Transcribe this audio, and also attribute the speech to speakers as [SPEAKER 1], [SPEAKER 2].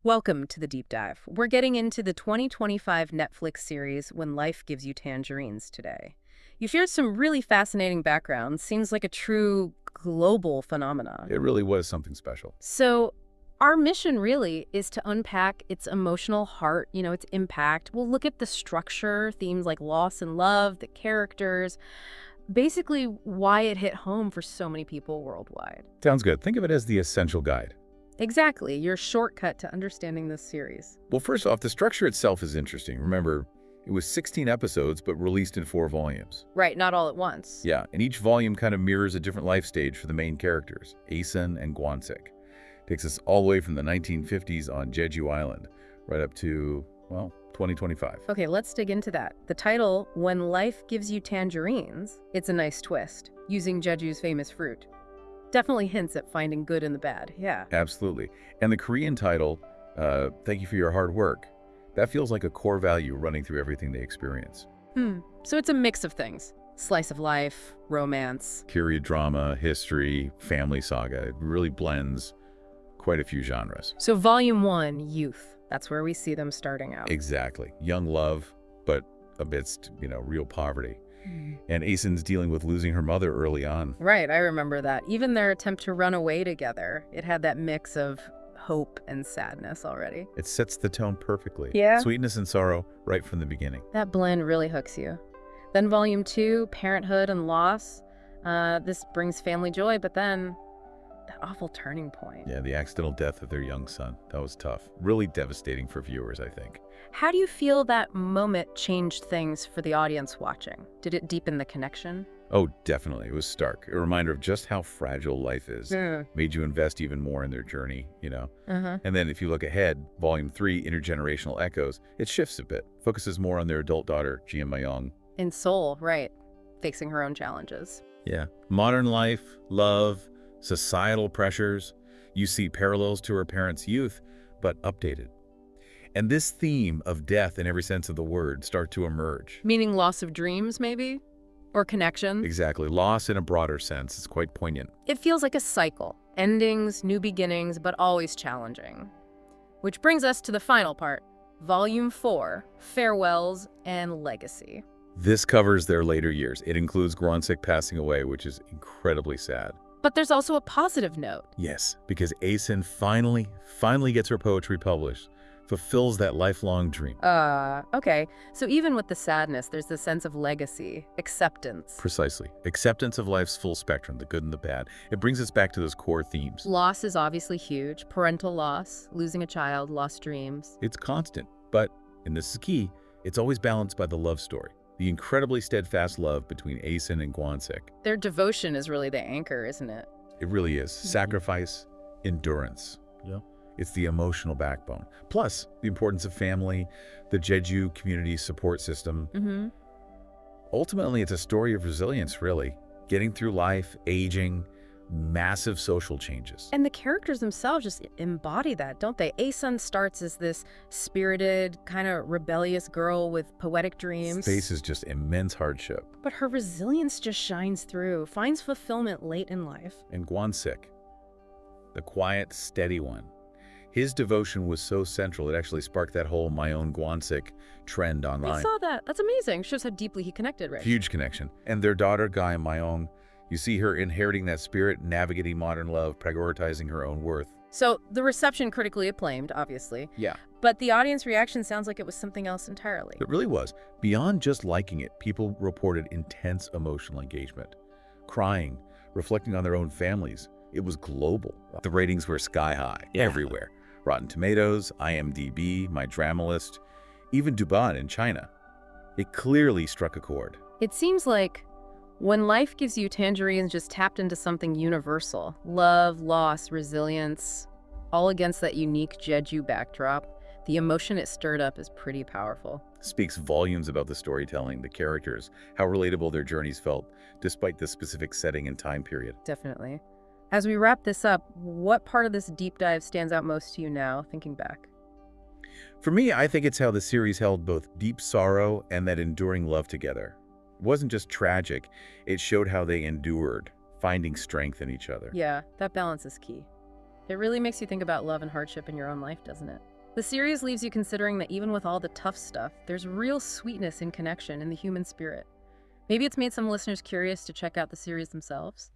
[SPEAKER 1] Welcome to the deep dive. We're getting into the 2025 Netflix series When Life Gives You Tangerines today. You've shared some really fascinating background. Seems like a true global phenomenon.
[SPEAKER 2] It really was something special.
[SPEAKER 1] So, our mission really is to unpack its emotional heart, its impact. We'll look at the structure, themes like loss and love, the characters, basically why it hit home for so many people worldwide.
[SPEAKER 2] Sounds good. Think of it as the essential guide.
[SPEAKER 1] Exactly, your shortcut to understanding this series.
[SPEAKER 2] Well, first off, the structure itself is interesting. Remember, it was 16 episodes, but released in 4 volumes.
[SPEAKER 1] Right, not all at once.
[SPEAKER 2] Yeah, and each volume kind of mirrors a different life stage for the main characters, Asen and Gwansik. Takes us all the way from the 1950s on Jeju Island, right up to, well, 2025.
[SPEAKER 1] Okay, let's dig into that. The title, When Life Gives You Tangerines, it's a nice twist, using Jeju's famous fruit. Definitely hints at finding good in the bad, yeah.
[SPEAKER 2] Absolutely. And the Korean title, Thank You for Your Hard Work, that feels like a core value running through everything they experience.
[SPEAKER 1] So it's a mix of things. Slice of life, romance.
[SPEAKER 2] Period drama, history, family saga. It really blends quite a few genres.
[SPEAKER 1] So Volume 1, Youth. That's where we see them starting out.
[SPEAKER 2] Exactly. Young love, but amidst, real poverty. And Asen's dealing with losing her mother early on.
[SPEAKER 1] Right, I remember that. Even their attempt to run away together, it had that mix of hope and sadness already.
[SPEAKER 2] It sets the tone perfectly.
[SPEAKER 1] Yeah.
[SPEAKER 2] Sweetness and sorrow right from the beginning.
[SPEAKER 1] That blend really hooks you. Then Volume 2, Parenthood and Loss. This brings family joy, but then that awful turning point.
[SPEAKER 2] Yeah, the accidental death of their young son. That was tough. Really devastating for viewers, I think.
[SPEAKER 1] How do you feel that moment changed things for the audience watching? Did it deepen the connection?
[SPEAKER 2] Oh, definitely. It was stark. A reminder of just how fragile life is. Made you invest even more in their journey, And then if you look ahead, Volume 3, Intergenerational Echoes, it shifts a bit. Focuses more on their adult daughter, Ji-myung.
[SPEAKER 1] In Seoul, right. Facing her own challenges.
[SPEAKER 2] Yeah. Modern life, love, societal pressures. You see parallels to her parents' youth, but updated. And this theme of death in every sense of the word start to emerge.
[SPEAKER 1] Meaning loss of dreams, maybe? Or connection?
[SPEAKER 2] Exactly. Loss in a broader sense is quite poignant.
[SPEAKER 1] It feels like a cycle. Endings, new beginnings, but always challenging. Which brings us to the final part. Volume 4, Farewells and Legacy.
[SPEAKER 2] This covers their later years. It includes Gwansik passing away, which is incredibly sad.
[SPEAKER 1] But there's also a positive note.
[SPEAKER 2] Yes, because Asen finally gets her poetry published. Fulfills that lifelong dream.
[SPEAKER 1] Okay. So even with the sadness, there's this sense of legacy, acceptance.
[SPEAKER 2] Precisely. Acceptance of life's full spectrum, the good and the bad. It brings us back to those core themes.
[SPEAKER 1] Loss is obviously huge. Parental loss, losing a child, lost dreams.
[SPEAKER 2] It's constant, but, and this is key, it's always balanced by the love story. The incredibly steadfast love between Asen and Gwansik.
[SPEAKER 1] Their devotion is really the anchor, isn't it?
[SPEAKER 2] It really is. Sacrifice, endurance. Yeah. It's the emotional backbone. Plus, the importance of family, the Jeju community support system. Ultimately, it's a story of resilience, really. Getting through life, aging, massive social changes.
[SPEAKER 1] And the characters themselves just embody that, don't they? Asun starts as this spirited, kind of rebellious girl with poetic dreams.
[SPEAKER 2] Faces just immense hardship.
[SPEAKER 1] But her resilience just shines through, finds fulfillment late in life.
[SPEAKER 2] And Gwansik, the quiet, steady one. His devotion was so central, it actually sparked that whole My Own Gwansik trend online.
[SPEAKER 1] I saw that. That's amazing. Shows how deeply he connected, right?
[SPEAKER 2] Huge connection. And their daughter, Guy Myung, you see her inheriting that spirit, navigating modern love, prioritizing her own worth.
[SPEAKER 1] So the reception critically acclaimed, obviously.
[SPEAKER 2] Yeah.
[SPEAKER 1] But the audience reaction sounds like it was something else entirely.
[SPEAKER 2] It really was. Beyond just liking it, people reported intense emotional engagement. Crying, reflecting on their own families. It was global. The ratings were sky high, everywhere. Rotten Tomatoes, IMDb, My Dramalist, even Douban in China. It clearly struck a chord.
[SPEAKER 1] It seems like When Life Gives You Tangerines just tapped into something universal. Love, loss, resilience, all against that unique Jeju backdrop. The emotion it stirred up is pretty powerful.
[SPEAKER 2] Speaks volumes about the storytelling, the characters, how relatable their journeys felt, despite the specific setting and time period.
[SPEAKER 1] Definitely. As we wrap this up, what part of this deep dive stands out most to you now, thinking back?
[SPEAKER 2] For me, I think it's how the series held both deep sorrow and that enduring love together. It wasn't just tragic, it showed how they endured, finding strength in each other.
[SPEAKER 1] Yeah, that balance is key. It really makes you think about love and hardship in your own life, doesn't it? The series leaves you considering that even with all the tough stuff, there's real sweetness and connection in the human spirit. Maybe it's made some listeners curious to check out the series themselves.